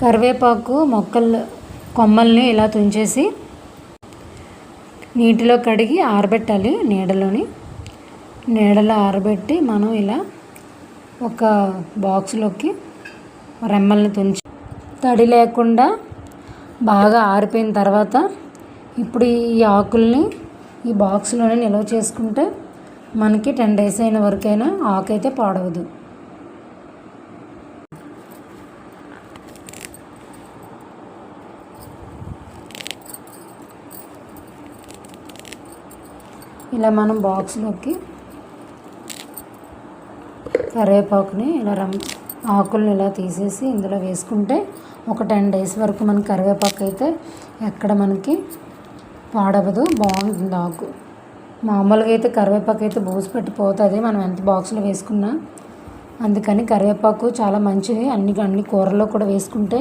కరివేపాకు కొమ్మల్ని ఇలా తుంచేసి నీటిలో కడిగి ఆరబెట్టాలి. నీడలో ఆరబెట్టి మనం ఇలా ఒక బాక్స్లోకి రెమ్మల్ని తుంచి తడి లేకుండా బాగా ఆరిపోయిన తర్వాత ఇప్పుడు ఈ ఆకుల్ని ఈ బాక్స్లోనే నిల్వ చేసుకుంటే మనకి 10 days అయిన వరకైనా ఆకు అయితే పాడవదు. ఇలా మనం బాక్స్లోకి కరివేపాకుని ఇలా ఆకుల్ని ఇలా తీసేసి ఇందులో వేసుకుంటే ఒక 10 days వరకు మనకి కరివేపాకు అయితే ఎక్కడ మనకి పాడవదు. బాగుంటుంది ఆకు. మామూలుగా అయితే కరివేపాకు అయితే బూజు పెట్టిపోతుంది మనం ఎంత బాక్స్లో వేసుకున్నా. అందుకని కరివేపాకు చాలా మంచిది. అన్ని కూరల్లో కూడా వేసుకుంటే